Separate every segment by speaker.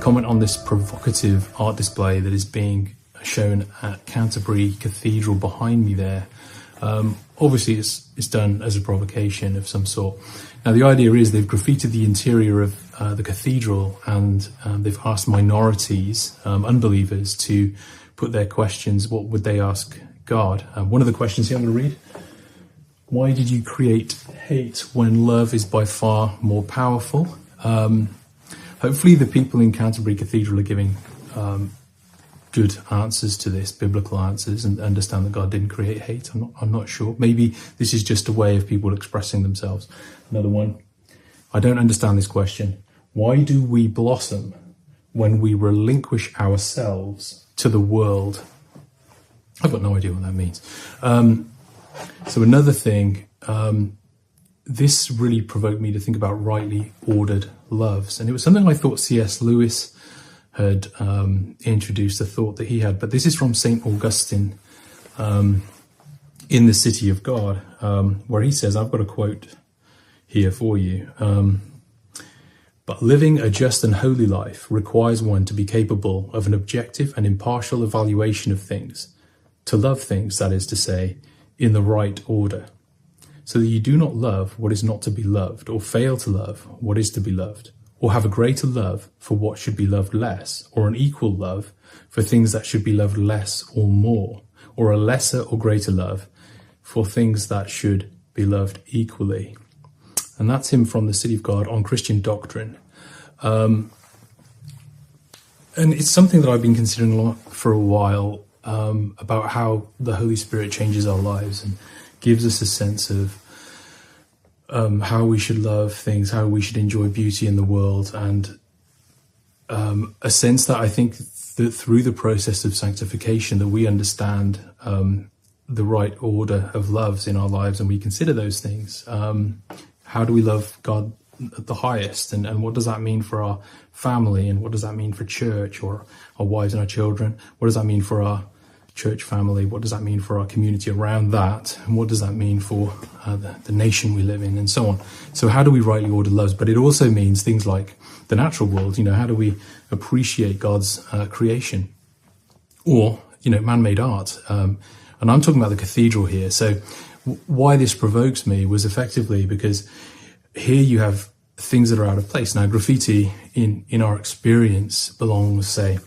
Speaker 1: comment on this provocative art display that is being shown at Canterbury Cathedral behind me there. Obviously it's done as a provocation of some sort. Now the idea is they've graffitied the interior of the cathedral, and they've asked minorities, unbelievers, to put their questions. What would they ask God? One of the questions here I'm going to read: why did you create hate when love is by far more powerful? Hopefully the people in Canterbury Cathedral are giving good answers to this, biblical answers, and understand that God didn't create hate. I'm not sure. Maybe this is just a way of people expressing themselves. Another one: I don't understand this question. Why do we blossom when we relinquish ourselves to the world? I've got no idea what that means. So another thing, this really provoked me to think about rightly ordered loves. And it was something I thought C.S. Lewis had introduced, a thought that he had. But this is from St. Augustine in The City of God, where he says, I've got a quote here for you. But living a just and holy life requires one to be capable of an objective and impartial evaluation of things, to love things, that is to say, in the right order, so that you do not love what is not to be loved, or fail to love what is to be loved, or have a greater love for what should be loved less, or an equal love for things that should be loved less or more, or a lesser or greater love for things that should be loved equally. And that's him from The City of God on Christian doctrine. And it's something that I've been considering a lot for a while, about how the Holy Spirit changes our lives and gives us a sense of how we should love things, how we should enjoy beauty in the world, and a sense that I think that through the process of sanctification that we understand the right order of loves in our lives, and we consider those things. How do we love God at the highest, and what does that mean for our family, and what does that mean for church, or our wives and our children? What does that mean for our church family? What does that mean for our community around that? And what does that mean for the nation we live in, and so on? So how do we rightly order loves? But it also means things like the natural world. How do we appreciate God's creation, or man-made art? And I'm talking about the cathedral here. So why this provokes me was effectively because here you have things that are out of place. Now, graffiti in our experience belongs, say,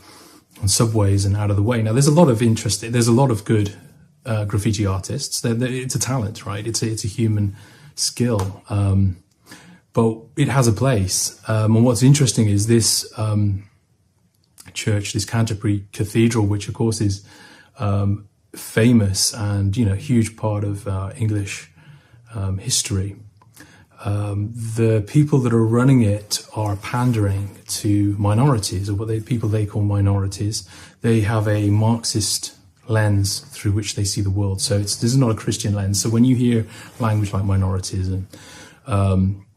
Speaker 1: on subways and out of the way. Now, there's a lot of interest. There's a lot of good graffiti artists. It's a talent, right? It's a human skill, but it has a place. And what's interesting is this church, this Canterbury Cathedral, which of course is famous and huge part of English history. The people that are running it are pandering to minorities, or people they call minorities. They have a Marxist lens through which they see the world. So this is not a Christian lens. So when you hear language like minorities and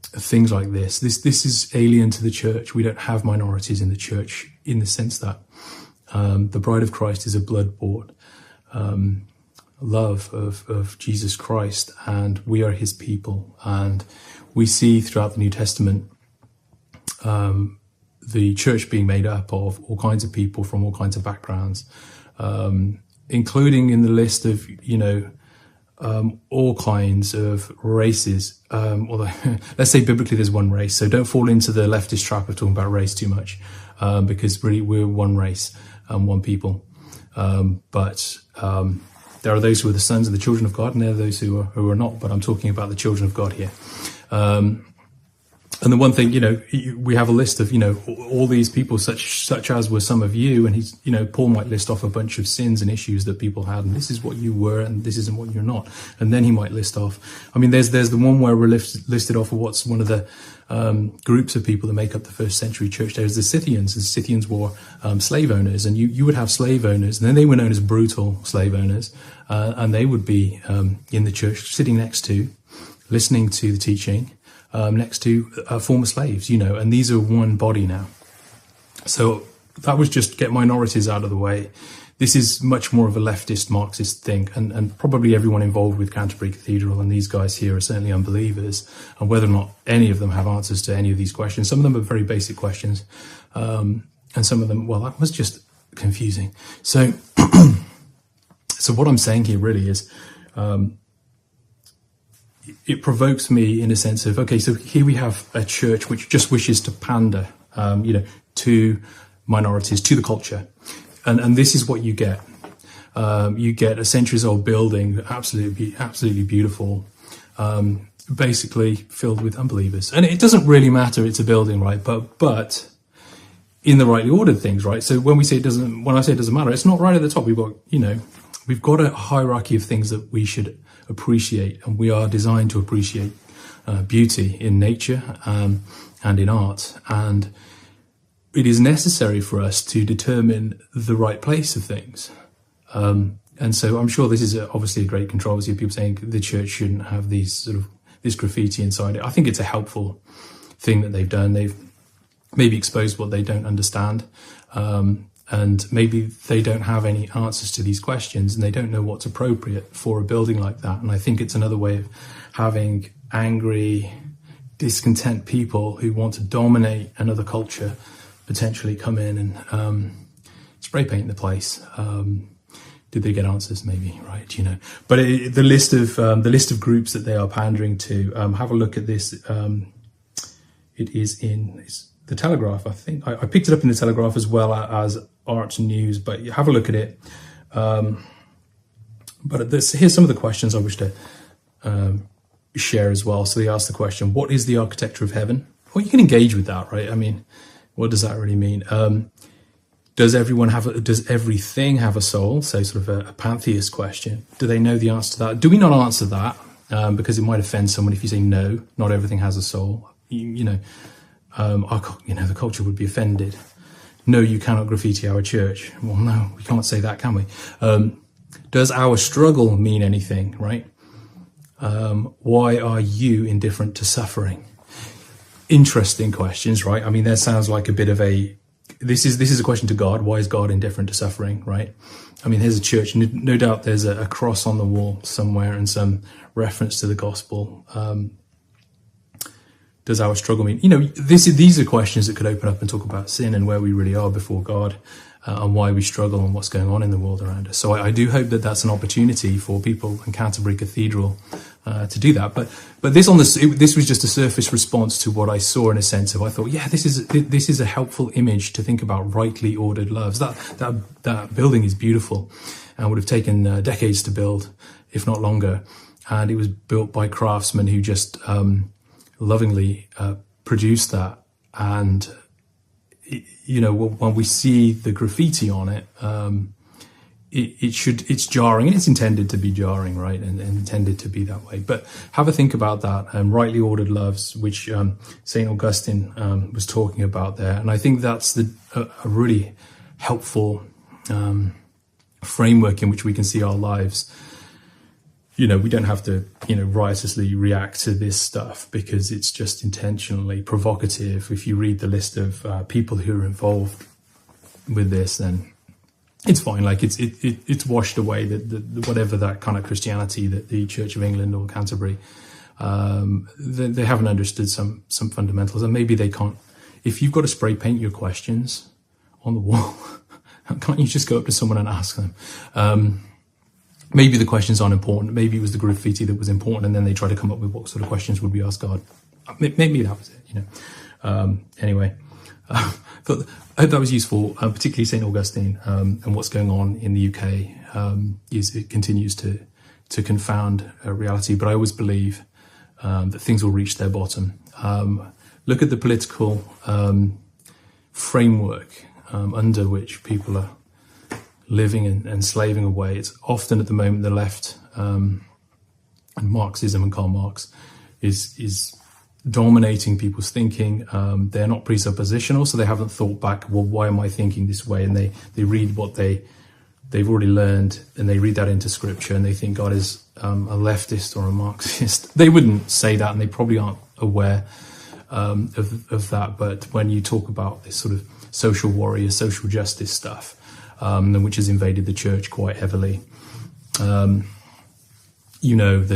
Speaker 1: things like this is alien to the church. We don't have minorities in the church, in the sense that the bride of Christ is a blood-bought love of Jesus Christ, and we are his people. And we see throughout the New Testament the church being made up of all kinds of people from all kinds of backgrounds, including in the list of all kinds of races. Although let's say biblically there's one race, so don't fall into the leftist trap of talking about race too much, because really we're one race, one people. But there are those who are the sons of the children of God, and there are those who are not. But I'm talking about the children of God here. And the one thing, we have a list of, all these people, such as were some of you, and he's, Paul might list off a bunch of sins and issues that people had, and this is what you were, and this isn't what you're not. And then he might list off, there's the one where we're listed off of what's one of the groups of people that make up the first century church. There's the Scythians. The Scythians were slave owners, and you would have slave owners, and then they were known as brutal slave owners, and they would be in the church, sitting next to, listening to the teaching, next to former slaves, and these are one body now. So that was just get minorities out of the way. This is much more of a leftist Marxist thing, and probably everyone involved with Canterbury Cathedral and these guys here are certainly unbelievers, and whether or not any of them have answers to any of these questions. Some of them are very basic questions, and some of them, well, that was just confusing. So, so what I'm saying here really is, it provokes me in a sense of, okay, so here we have a church which just wishes to pander, to minorities, to the culture. And this is what you get. You get a centuries-old building, absolutely beautiful, basically filled with unbelievers. And it doesn't really matter, it's a building, right? But in the rightly ordered things, right? So when I say it doesn't matter, it's not right at the top. We've got a hierarchy of things that we should appreciate, and we are designed to appreciate beauty in nature and in art. And it is necessary for us to determine the right place of things. And so I'm sure this is obviously a great controversy of people saying the church shouldn't have this graffiti inside it. I think it's a helpful thing that they've done. They've maybe exposed what they don't understand. And maybe they don't have any answers to these questions, and they don't know what's appropriate for a building like that. And I think it's another way of having angry, discontent people who want to dominate another culture potentially come in and spray paint the place. Did they get answers? Maybe, right? But the list of groups that they are pandering to. Have a look at this. It is in the Telegraph. I think I picked it up in the Telegraph as well as Art News. But you have a look at it. But here's some of the questions I wish to share as well. So they ask the question: what is the architecture of heaven? Well, you can engage with that, right? I mean, what does that really mean? Does everything have a soul? So sort of a pantheist question. Do they know the answer to that? Do we not answer that? Because it might offend someone if you say no, not everything has a soul. The culture would be offended. No, you cannot graffiti our church. Well, no, we can't say that, can we? Does our struggle mean anything, right? Why are you indifferent to suffering? Interesting questions, right? I mean, that sounds like a bit of this is a question to God. Why is God indifferent to suffering, right? I mean, here's a church. No doubt there's a cross on the wall somewhere and some reference to the gospel. Does our struggle mean, these are questions that could open up and talk about sin and where we really are before God, and why we struggle and what's going on in the world around us. So I do hope that that's an opportunity for people in Canterbury Cathedral to do that. But this was just a surface response to what I saw, in a sense of, I thought, yeah, this is a helpful image to think about rightly ordered loves. That building is beautiful and would have taken decades to build, if not longer. And it was built by craftsmen who just lovingly produced that. And when we see the graffiti on it, it's jarring, and it's intended to be jarring, right? And intended to be that way. But have a think about that. Rightly ordered loves, which St. Augustine was talking about there. And I think that's a really helpful framework in which we can see our lives. We don't have to, riotously react to this stuff because it's just intentionally provocative. If you read the list of people who are involved with this, then it's fine. Like it's washed away. The whatever that kind of Christianity that the Church of England or Canterbury, they haven't understood some fundamentals, and maybe they can't. If you've got to spray paint your questions on the wall, can't you just go up to someone and ask them? Maybe the questions aren't important. Maybe it was the graffiti that was important, and then they try to come up with what sort of questions would we ask God. Maybe that was it, Anyway, I hope that was useful, particularly St. Augustine, and what's going on in the UK it continues to confound reality. But I always believe that things will reach their bottom. Look at the political framework under which people are living and slaving away. It's often at the moment the left and Marxism and Karl Marx is dominating people's thinking. They're not presuppositional, so they haven't thought back, well, why am I thinking this way? And they read what they've already learned, and they read that into scripture, and they think God is a leftist or a Marxist. They wouldn't say that, and they probably aren't aware of that. But when you talk about this sort of social warrior, social justice stuff, which has invaded the church quite heavily, that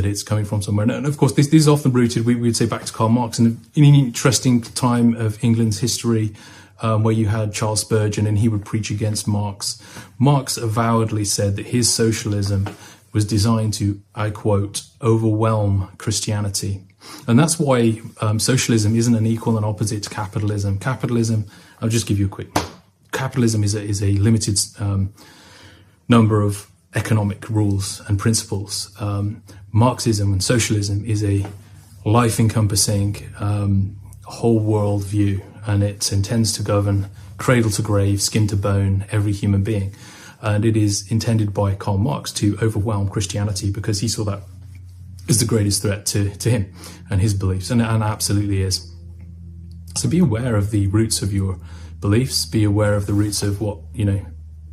Speaker 1: it's coming from somewhere. And of course, this is often rooted, we would say, back to Karl Marx, and in an interesting time of England's history, where you had Charles Spurgeon and he would preach against Marx. Marx avowedly said that his socialism was designed to, I quote, overwhelm Christianity. And that's why socialism isn't an equal and opposite to capitalism. Capitalism, I'll just give you a quick. Capitalism is a limited number of economic rules and principles. Marxism and socialism is a life-encompassing whole world view, and it intends to govern cradle to grave, skin to bone, every human being. And it is intended by Karl Marx to overwhelm Christianity because he saw that as the greatest threat to him and his beliefs, and absolutely is. So be aware of the roots of your beliefs, be aware of the roots of what,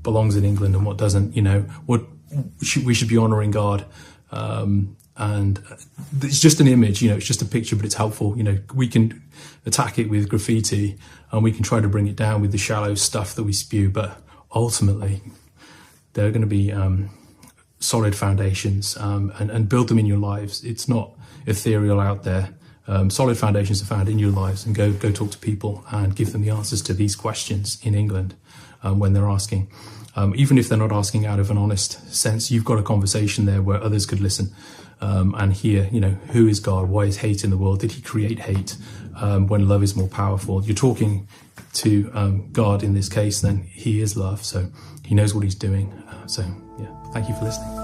Speaker 1: belongs in England and what doesn't, what we should be honouring God. And it's just an image, it's just a picture, but it's helpful. We can attack it with graffiti and we can try to bring it down with the shallow stuff that we spew, but ultimately there are going to be solid foundations, and build them in your lives. It's not ethereal out there. Solid foundations are found in your lives, and go talk to people and give them the answers to these questions in England when they're asking. Even if they're not asking out of an honest sense, you've got a conversation there where others could listen and hear, who is God? Why is hate in the world? Did he create hate when love is more powerful? You're talking to God in this case, then he is love, so he knows what he's doing. So, yeah, thank you for listening.